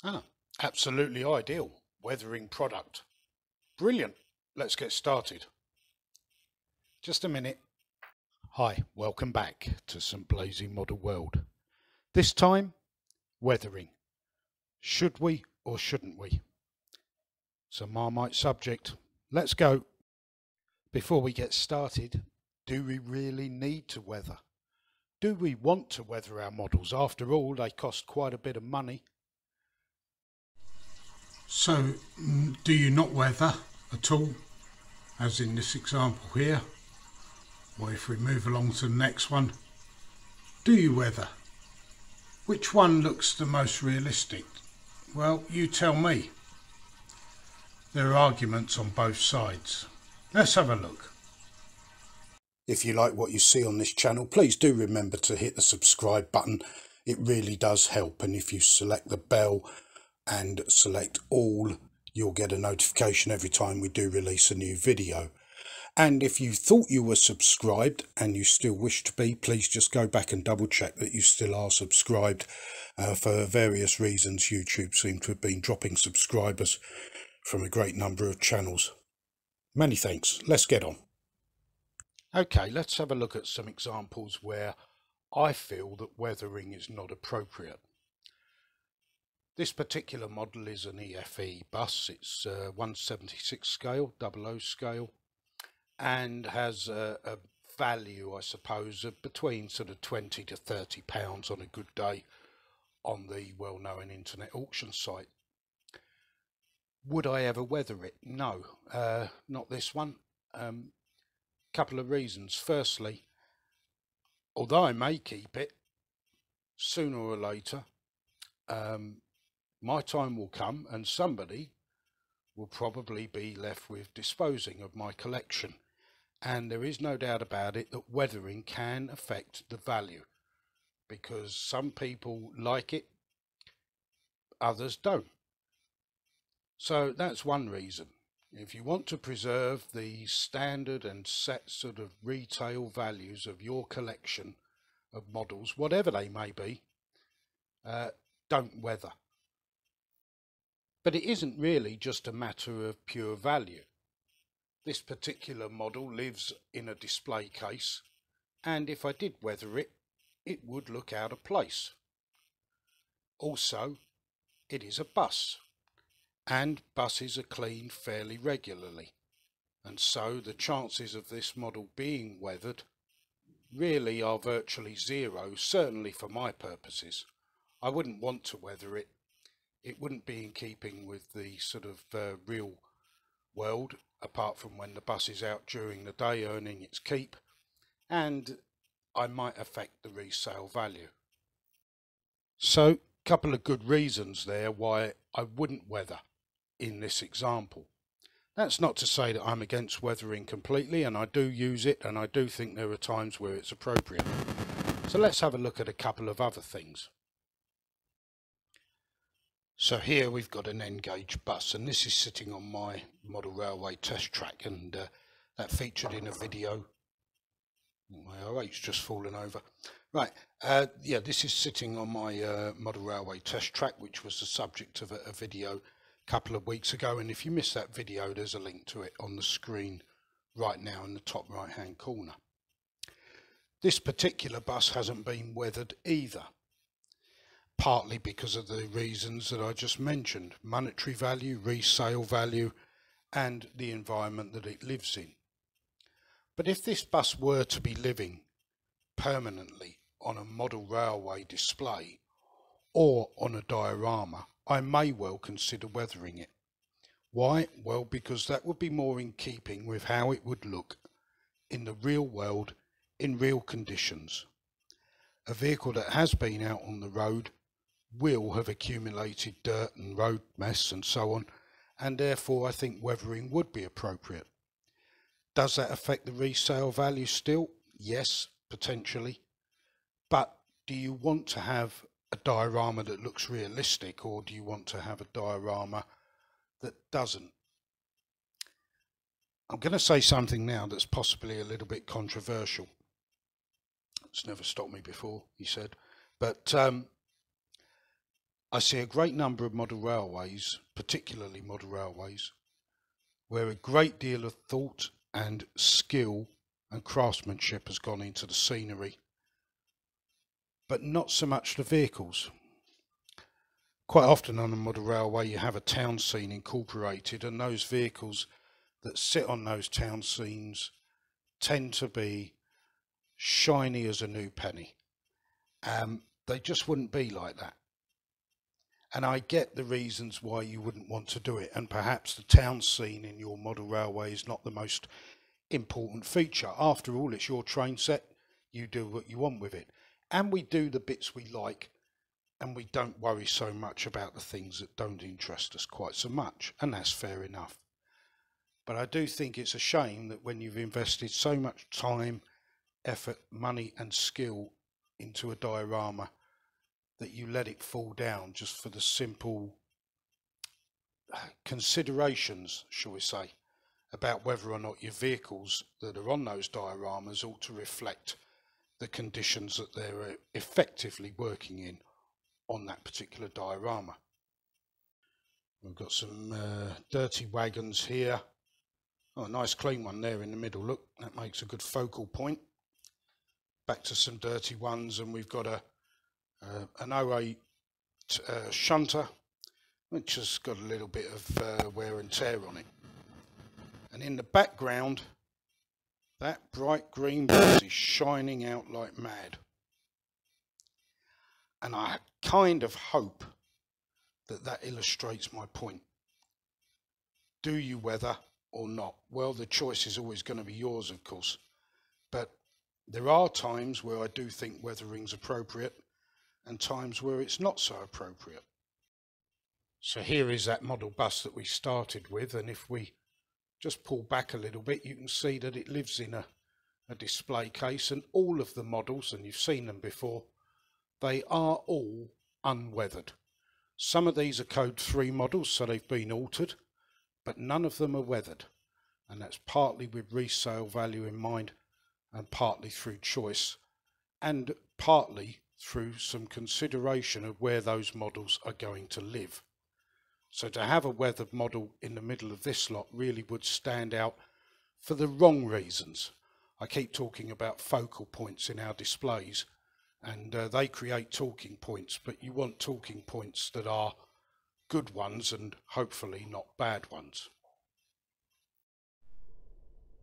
Ah, absolutely ideal weathering product. Brilliant. Let's get started. Just a minute. Hi, welcome back to St. Blazey Model World. This time, weathering. Should we or shouldn't we? It's a Marmite subject. Let's go. Before we get started, do we really need to weather? Do we want to weather our models? After all, they cost quite a bit of money. So, do you not weather at all, as in this example here? Or if we move along to the next one, do you weather? Which one looks the most realistic? Well, you tell me. There are arguments on both sides. Let's have a look. If you like what you see on this channel, please do remember to hit the subscribe button. It really does help, and if you select the bell and select all, you'll get a notification every time we do release a new video. And if you thought you were subscribed and you still wish to be, please just go back and double check that you still are subscribed. For various reasons, YouTube seems to have been dropping subscribers from a great number of channels. Many thanks. Let's get on. Okay, let's have a look at some examples where I feel that weathering is not appropriate. This particular model is an EFE bus. It's 176 scale, 00 scale, and has a value, I suppose, of between sort of 20 to 30 pounds on a good day on the well-known internet auction site. Would I ever weather it? No, not this one. Couple of reasons. Firstly, although I may keep it, sooner or later my time will come and somebody will probably be left with disposing of my collection, and there is no doubt about it that weathering can affect the value, because some people like it, others don't. So that's one reason. If you want to preserve the standard and set sort of retail values of your collection of models, whatever they may be, don't weather. But it isn't really just a matter of pure value. This particular model lives in a display case, and if I did weather it, it would look out of place. Also, it is a bus, and buses are cleaned fairly regularly, and so the chances of this model being weathered really are virtually zero, certainly for my purposes. I wouldn't want to weather it. It wouldn't be in keeping with the sort of real world, apart from when the bus is out during the day earning its keep, and I might affect the resale value. So, a couple of good reasons there why I wouldn't weather in this example. That's not to say that I'm against weathering completely, and I do use it, and I do think there are times where it's appropriate. So let's have a look at a couple of other things. So here we've got an N-gauge bus, and this is sitting on my model railway test track, and that featured in a video. My R8's just fallen over. Right, yeah, this is sitting on my model railway test track, which was the subject of a video a couple of weeks ago, and if you missed that video, there's a link to it on the screen right now in the top right hand corner. This particular bus hasn't been weathered either, partly because of the reasons that I just mentioned: monetary value, resale value, and the environment that it lives in. But if this bus were to be living permanently on a model railway display or on a diorama, I may well consider weathering it. Why? Well, because that would be more in keeping with how it would look in the real world, in real conditions. A vehicle that has been out on the road will have accumulated dirt and road mess and so on, and therefore I think weathering would be appropriate. Does that affect the resale value still? Yes, potentially. But do you want to have a diorama that looks realistic, or do you want to have a diorama that doesn't? I'm going to say something now that's possibly a little bit controversial. It's never stopped me before, he said. But I see a great number of model railways, particularly model railways, where a great deal of thought and skill and craftsmanship has gone into the scenery, but not so much the vehicles. Quite often on a model railway you have a town scene incorporated, and those vehicles that sit on those town scenes tend to be shiny as a new penny. They just wouldn't be like that. And I get the reasons why you wouldn't want to do it, and perhaps the town scene in your model railway is not the most important feature. After all, it's your train set, you do what you want with it, and we do the bits we like, and we don't worry so much about the things that don't interest us quite so much, and that's fair enough. But I do think it's a shame that when you've invested so much time, effort, money and skill into a diorama, that you let it fall down just for the simple considerations, shall we say, about whether or not your vehicles that are on those dioramas ought to reflect the conditions that they're effectively working in on that particular diorama. We've got some dirty wagons here. Oh, a nice clean one there in the middle. Look, that makes a good focal point. Back to some dirty ones, and we've got an 08 shunter, which has got a little bit of wear and tear on it. And in the background, that bright green bus is shining out like mad. And I kind of hope that that illustrates my point. Do you weather or not? Well, the choice is always going to be yours, of course. But there are times where I do think weathering's appropriate, and times where it's not so appropriate. So here is that model bus that we started with, and if we just pull back a little bit, you can see that it lives in a display case, and all of the models, and you've seen them before, they are all unweathered. Some of these are code 3 models, so they've been altered, but none of them are weathered, and that's partly with resale value in mind, and partly through choice, and partly through some consideration of where those models are going to live. So to have a weathered model in the middle of this lot really would stand out for the wrong reasons. I keep talking about focal points in our displays, and they create talking points, but you want talking points that are good ones and hopefully not bad ones.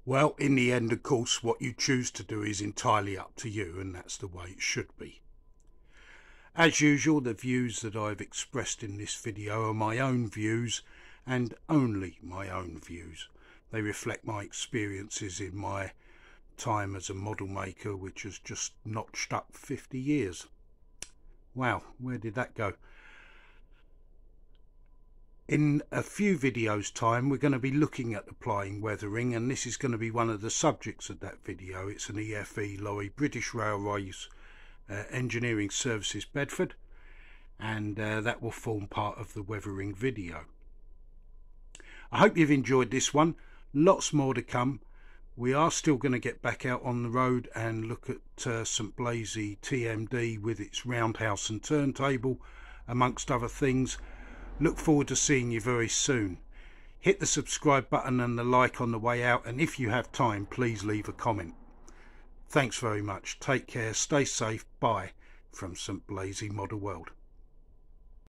Well, in the end, of course, what you choose to do is entirely up to you, and that's the way it should be. As usual, the views that I've expressed in this video are my own views, and only my own views. They reflect my experiences in my time as a model maker, which has just notched up 50 years. Wow, where did that go? In a few videos time we're going to be looking at applying weathering, and this is going to be one of the subjects of that video. It's an EFE lorry, British Railways Engineering Services Bedford, and that will form part of the weathering video. I hope you've enjoyed this one. Lots more to come. We are still going to get back out on the road and look at St Blazey TMD with its roundhouse and turntable, amongst other things. Look forward to seeing you very soon. Hit the subscribe button and the like on the way out, and if you have time, please leave a comment. Thanks very much. Take care. Stay safe. Bye from St Blazey Model World.